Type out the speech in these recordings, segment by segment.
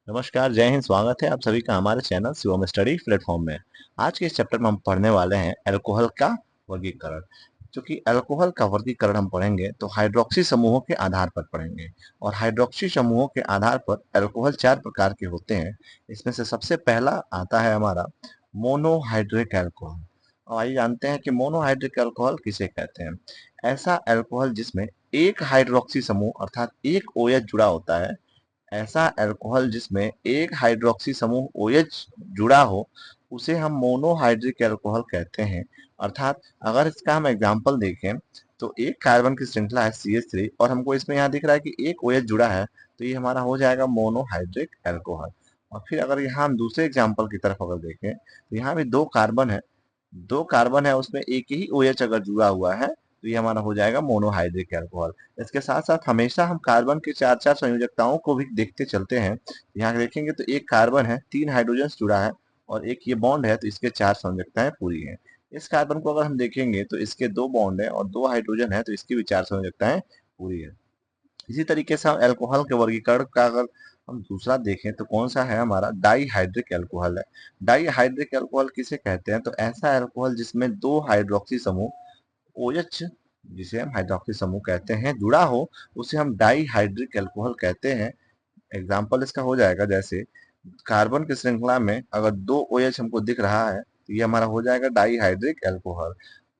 नमस्कार, जय हिंद। स्वागत है आप सभी का हमारे चैनल शिवम स्टडी प्लेटफॉर्म में। आज के इस चैप्टर में हम पढ़ने वाले हैं अल्कोहल का वर्गीकरण। क्योंकि अल्कोहल का वर्गीकरण हम पढ़ेंगे तो हाइड्रोक्सी समूहों के आधार पर पढ़ेंगे, और हाइड्रोक्सी समूहों के आधार पर अल्कोहल 4 प्रकार के होते हैं। इसमें से सबसे पहला आता है हमारा मोनोहाइड्रिक अल्कोहल। और आइए जानते हैं कि मोनोहाइड्रिक अल्कोहल किसे कहते हैं। ऐसा अल्कोहल जिसमें एक हाइड्रोक्सी समूह अर्थात एक OH जुड़ा होता है। ऐसा अल्कोहल जिसमें एक हाइड्रोक्सी समूह OH जुड़ा हो, उसे हम मोनोहाइड्रिक अल्कोहल कहते हैं। अर्थात अगर इसका हम एग्जांपल देखें तो एक कार्बन की श्रृंखला है CH3 और हमको इसमें यहाँ दिख रहा है कि एक OH जुड़ा है, तो ये हमारा हो जाएगा मोनोहाइड्रिक अल्कोहल। और फिर अगर यहाँ हम दूसरे एग्जांपल की तरफ अगर देखें तो यहाँ भी दो कार्बन है उसमें एक ही OH अगर जुड़ा हुआ है, तो ये हमारा हो जाएगा मोनोहाइड्रिक अल्कोहल। इसके साथ साथ हमेशा हम कार्बन के चार चार संयोजकताओं को भी देखते चलते हैं। यहाँ देखेंगे तो एक कार्बन है, 3 हाइड्रोजन जुड़ा है, और एक ये बॉन्ड है, तो इसके 4 संयोजकताएं पूरी हैं। इस कार्बन को अगर हम देखेंगे तो इसके 2 बॉन्ड है और 2 हाइड्रोजन है, तो इसकी भी 4 संयोजकताएं पूरी है। इसी तरीके से हम अल्कोहल के वर्गीकरण का अगर हम दूसरा देखें तो कौन सा है हमारा डाईहाइड्रिक अल्कोहल है। डाईहाइड्रिक अल्कोहल किसे कहते हैं, तो ऐसा अल्कोहल जिसमें 2 हाइड्रोक्सी समूह OH, जिसे हम हाइड्रोक्सी समूह कहते हैं, जुड़ा हो, उसे हम डाईहाइड्रिक अल्कोहल कहते हैं। एग्जाम्पल इसका हो जाएगा जैसे कार्बन की श्रृंखला में अगर 2 OH हमको दिख रहा है, तो ये हमारा हो जाएगा डाईहाइड्रिक अल्कोहल।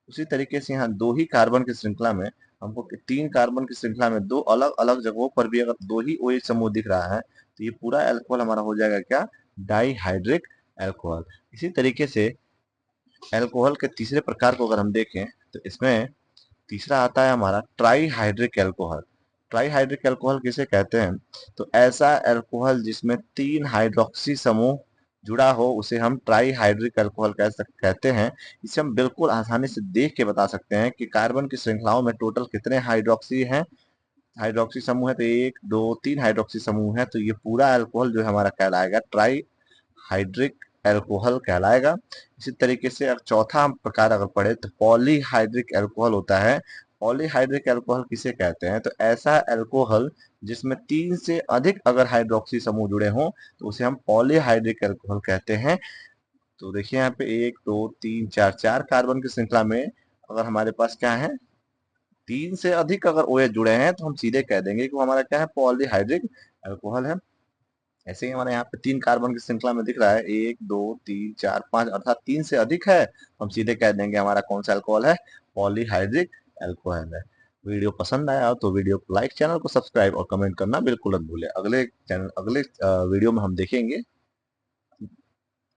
उसी तरीके से यहाँ 2 ही कार्बन की श्रृंखला में हमको 3 कार्बन की श्रृंखला में 2 अलग अलग जगहों पर भी अगर 2 ही OH समूह दिख रहा है, तो ये पूरा अल्कोहल हमारा हो जाएगा क्या, डाईहाइड्रिक अल्कोहल। इसी तरीके से अल्कोहल के तीसरे प्रकार को अगर हम देखें तो इसमें तीसरा आता है हमारा ट्राईहाइड्रिक अल्कोहल। ट्राईहाइड्रिक अल्कोहल किसे कहते हैं, तो ऐसा अल्कोहल जिसमें 3 हाइड्रोक्सी समूह जुड़ा हो, उसे हम ट्राईहाइड्रिक अल्कोहल कहते हैं। इसे हम बिल्कुल आसानी से देख के बता सकते हैं कि कार्बन की श्रृंखलाओं में टोटल कितने हाइड्रोक्सी समूह है, तो 1 2 3 हाइड्रोक्सी समूह है, तो ये पूरा अल्कोहल जो है हमारा कहलाएगा ट्राई हाइड्रिक अल्कोहल कहलाएगा। इसी तरीके से अब चौथा हम प्रकार अगर पढ़े तो पॉलीहाइड्रिक अल्कोहल होता है। पॉलीहाइड्रिक अल्कोहल किसे कहते हैं, तो ऐसा अल्कोहल जिसमें 3 से अधिक अगर हाइड्रोक्सी समूह जुड़े हों, तो उसे हम पॉलीहाइड्रिक अल्कोहल कहते हैं। तो देखिए यहाँ पे 1 2 3 4 4 कार्बन की श्रृंखला में अगर हमारे पास क्या है, 3 से अधिक अगर OH जुड़े हैं, तो हम सीधे कह देंगे कि वो हमारा क्या है, पॉलीहाइड्रिक अल्कोहल है। ऐसे ही हमारे यहाँ पे 3 कार्बन की श्रृंखला में दिख रहा है 1 2 3 4 5, अर्थात 3 से अधिक है, हम सीधे कह देंगे हमारा कौन सा अल्कोहल है, पॉलीहाइड्रिक अल्कोहल है। वीडियो पसंद आया हो तो वीडियो को लाइक, चैनल को सब्सक्राइब और कमेंट करना बिल्कुल मत भूले। अगले वीडियो में हम देखेंगे